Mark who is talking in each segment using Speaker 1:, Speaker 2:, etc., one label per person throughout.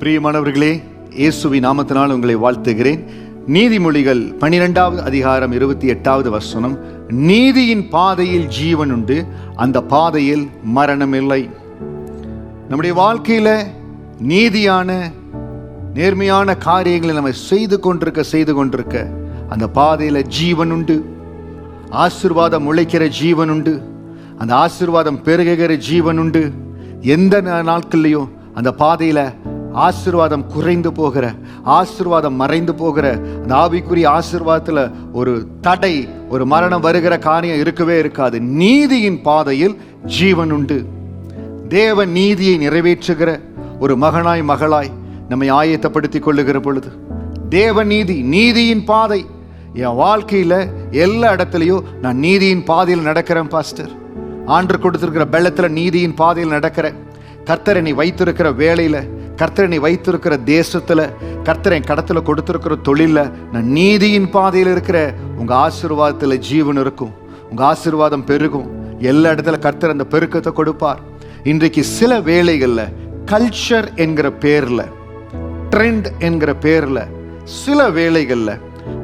Speaker 1: பிரியமானவர்களே, இயேசுவின் நாமத்தினால் உங்களை வாழ்த்துகிறேன். நீதிமொழிகள் 12வது அதிகாரம் 28வது வசனம், நீதியின் பாதையில் ஜீவன் உண்டு, அந்த பாதையில் மரணம் இல்லை. நம்முடைய வாழ்க்கையில நீதியான நேர்மையான காரியங்களை நம்ம செய்து கொண்டிருக்க அந்த பாதையில ஜீவன் உண்டு. ஆசீர்வாதம் உழைக்கிற ஜீவன் உண்டு, அந்த ஆசீர்வாதம் பெருகுகிற ஜீவன் உண்டு. எந்த நாட்கள்லையும் அந்த பாதையில ஆசீர்வாதம் குறைந்து போகிற, ஆசீர்வாதம் மறைந்து போகிற, அந்த ஆவிக்குரிய ஆசீர்வாதத்துல ஒரு தடை, ஒரு மரணம் வருகிற காரியம் இருக்கவே இருக்காது. நீதியின் பாதையில் ஜீவன் உண்டு. தேவ நீதியை நிறைவேற்றுகிற ஒரு மகனாய் மகளாய் நம்மை ஆயத்தப்படுத்திக் கொள்ளுகிற பொழுது, தேவ நீதியின் பாதை என் வாழ்க்கையில எல்லா இடத்துலையும் நான் நீதியின் பாதையில் நடக்கிறேன் பாஸ்டர். ஆண்டு கொடுத்திருக்கிற பெலத்துல நீதியின் பாதையில் நடக்கிறேன். கர்த்தர் என்னை வைத்திருக்கிற வேலையில, கர்த்தர் என்னை வைத்திருக்கிற தேசத்துல, கர்த்தர் என் கடத்துல கொடுத்திருக்கிற தொழில நான் நீதியின் பாதையில் இருக்கிற. உங்க ஆசீர்வாதத்துல ஜீவன் இருக்கும், உங்க ஆசீர்வாதம் பெருகும். எல்லா இடத்துல கர்த்தர் அந்த பெருக்கத்தை கொடுப்பார். இன்றைக்கு சில வேளைகள்ல கல்ச்சர் என்கிற பேர்ல, ட்ரெண்ட் என்கிற பேர்ல, சில வேளைகள்ல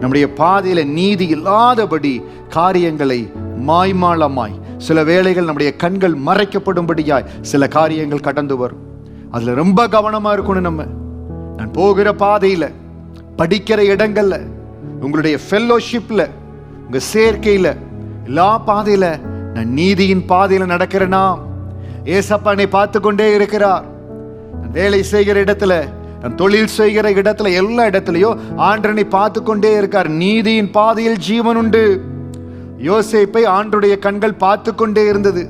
Speaker 1: நம்முடைய பாதையில நீதி இல்லாதபடி காரியங்களை மாய்மாலமாய், சில வேளைகள் நம்முடைய கண்கள் மறைக்கப்படும்படியாய் சில காரியங்கள் கடந்து வரும். அதுல ரொம்ப கவனமா இருக்கணும். நான் போகிற பாதையில, படிக்கிற இடங்கள்ல, உங்களுடைய ஃபெல்லோஷிப்ல, உங்க சேர்க்கையில, எல்லா பாதையில நான் நீதியின் பாதையில நடக்கிறேனா? ஏசப்பா என்னை பார்த்து கொண்டே இருக்கிறார். நான் வேலை செய்கிற இடத்துல, நான் தொழில் செய்கிற இடத்துல, எல்லா இடத்துலயும் ஆண்டவனை பார்த்து கொண்டே இருக்கார். நீதியின் பாதையில் ஜீவன் உண்டு. யோசேப்பை ஆண்டவருடைய கண்கள் பார்த்து கொண்டே இருந்தது.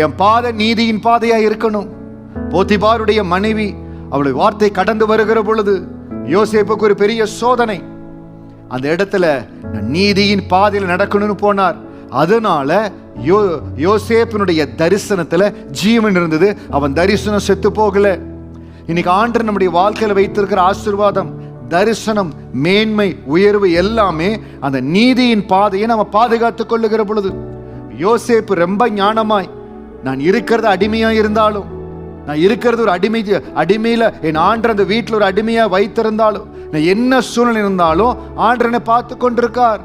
Speaker 1: என் பாதை நீதியின் பாதையா இருக்கணும். போத்திபாருடைய மனைவி அவளுடைய வார்த்தை கடந்து வருகிற பொழுது யோசேப்புக்கு ஒரு பெரிய சோதனை. அந்த இடத்துல நீதியின் பாதையில் நடக்கணும்னு போனார். அதனால யோசேப்பினுடைய தரிசனத்துல ஜீவன் இருந்தது. அவன் தரிசனம் செத்து போகல. இன்னைக்கு ஆண்டவர் நம்முடைய வாழ்க்கையில வைத்திருக்கிற ஆசீர்வாதம், தரிசனம், மேன்மை, உயர்வு எல்லாமே அந்த நீதியின் பாதையை நம்ம பாதுகாத்துக் கொள்ளுகிற பொழுது, யோசேப்பு ரொம்ப ஞானமாய், நான் இருக்கிறது அடிமையா இருந்தாலும், நான் இருக்கிறது ஒரு அடிமையில என் ஆண்டர் அந்த வீட்டில் ஒரு அடிமையா வைத்திருந்தாலும், நான் என்ன சூழ்நிலை இருந்தாலும் ஆண்டரனை பார்த்து கொண்டிருக்கார்.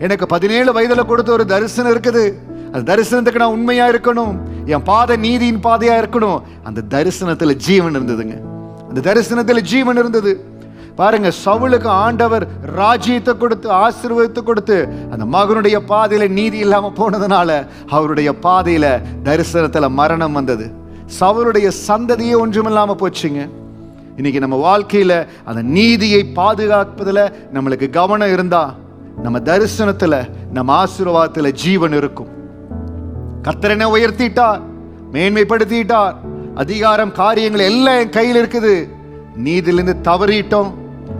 Speaker 1: எனக்கு 17 வயதுல கொடுத்த ஒரு தரிசனம் இருக்குது. அந்த தரிசனத்துக்கு நான் உண்மையா இருக்கணும். என் பாதை நீதியின் பாதையா இருக்கணும். அந்த தரிசனத்துல ஜீவன் இருந்ததுங்க. அந்த தரிசனத்துல ஜீவன் இருந்தது. பாருங்க, சவுலுக்கு ஆண்டவர் ராஜ்யத்தை கொடுத்து ஆசீர்வாதத்தை கொடுத்து அந்த மகனுடைய பாதையில நீதி இல்லாம போனதுனால அவருடைய பாதையில தரிசனத்துல மரணம் வந்தது. சவுலுடைய சந்ததியே ஒன்றுமில்லாம போச்சுங்க. இன்னைக்கு நம்ம வாழ்க்கையில அந்த நீதியை பாதுகாப்பதுல நம்மளுக்கு கவனம் இருந்தா, நம்ம தரிசனத்துல, நம்ம ஆசீர்வாதத்துல ஜீவன் இருக்கும். கர்த்தர் என்னை உயர்த்திட்டார், மேன்மைப்படுத்திட்டார். அதிகாரம், காரியங்கள் எல்லாம் என் கையில் இருக்குது. நீதியிலிருந்து தவறிட்டோம்,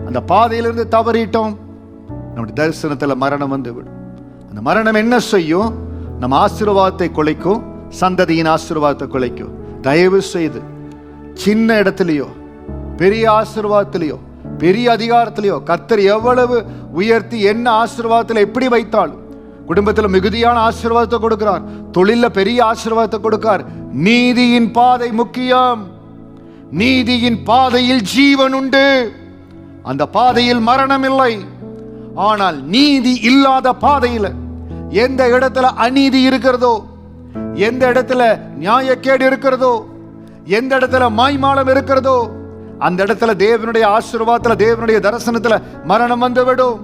Speaker 1: அந்த பாதையிலிருந்து தவறிட்டோம், நம்முடைய தரிசனத்துல மரணம் வந்து விடும். அந்த மரணம் என்ன செய்யும்? நம்ம ஆசீர்வாதத்தை குலைக்கும், சந்ததியின் ஆசீர்வாதத்தை குலைக்கும். தயவு செய்து சின்ன இடத்துலயோ, பெரிய ஆசீர்வாதத்திலேயோ, பெரிய அதிகாரத்திலேயோ, கர்த்தர் எவ்வளவு உயர்த்தி என்ன ஆசீர்வாதத்தில் எப்படி வைத்தாலும், குடும்பத்தில் மிகுதியான ஆசீர்வாதத்தை கொடுக்கிறார், தொழில பெரிய ஆசீர்வாதத்தை கொடுக்கிறார். நீதியின் பாதை முக்கியம். நீதியின் பாதையில் ஜீவன் உண்டு, அந்த பாதையில் மரணம் இல்லை. ஆனால் நீதி இல்லாத பாதையில் எந்த இடத்துல அநீதி இருக்கிறதோ, எந்த இடத்துல நியாயக்கேடு இருக்கிறதோ, எந்த இடத்துல மாய்மாலம் இருக்கிறதோ, அந்த இடத்துல தேவனுடைய ஆசீர்வாதத்துல, தேவனுடைய தரிசனத்துல மரணம் வந்துவிடும்.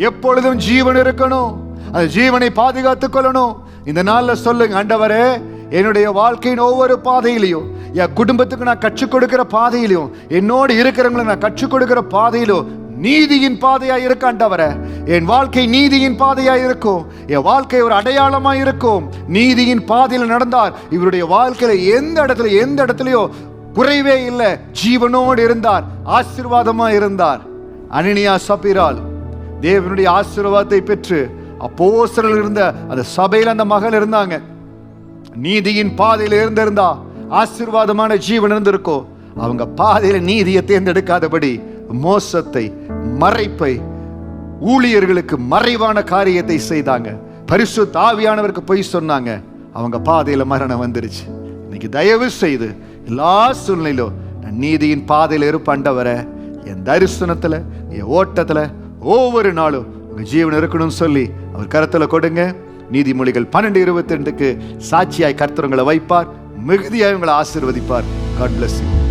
Speaker 1: எப்பொழுதும் ஜீவன் இருக்கணும். அந்த ஜீவனை பாதுகாத்துக் கொள்ளணும். இந்த நாள்ல சொல்லுங்க, ஆண்டவரே, என்னுடைய வாழ்க்கையின் ஒவ்வொரு பாதையிலையும், என் குடும்பத்துக்கு நான் கற்றுக் கொடுக்கிற பாதையிலையும், என்னோடு இருக்கிறவங்களுக்கு நான் கற்றுக் கொடுக்கிற பாதையிலும் நீதியின் பாதையா இருக்க ஆண்டவரே. என் வாழ்க்கை நீதியின் பாதையா இருக்கும். என் வாழ்க்கை ஒரு அடையாளமா இருக்கும். நீதியின் பாதையில் நடந்தார். இவருடைய வாழ்க்கையில எந்த இடத்துலயோ குறைவே இல்லை. ஜீவனோடு இருந்தார், ஆசீர்வாதமா இருந்தார். அனனியா சப்பீரால் தேவனுடைய ஆசீர்வாதத்தை பெற்று அப்போஸ்தலர்கள் இருந்த அந்த சபையில் அந்த மகள் இருந்தாங்க. நீதியின் பாதையில் இருந்திருந்தா ஆசீர்வாதமான ஜீவன் இருந்திருக்கும். அவங்க பாதையில நீதியை தேர்ந்தெடுக்காதபடி மோசத்தை, மறைப்பை, ஊழியர்களுக்கு மறைவான காரியத்தை செய்தாங்க. பரிசுத்த ஆவியானவருக்கு பொய் சொன்னாங்க. அவங்க பாதையில மரணம் வந்துருச்சு. இன்னைக்கு தயவு செய்து எல்லா சூழ்நிலையிலும் நீதியின் பாதையில் இருப்பாண்டவரை என் தரிசனத்துல என் ஓட்டத்துல ஒவ்வொரு நாளும் உங்க ஜீவன் இருக்கணும்னு சொல்லி அவர் கருத்துல கொடுங்க. நீதிமொழிகள் 12:22 சாட்சியாய் கர்த்தர் உங்களை வைப்பார், மிகுதியாய் உங்களை ஆசீர்வதிப்பார். God bless you.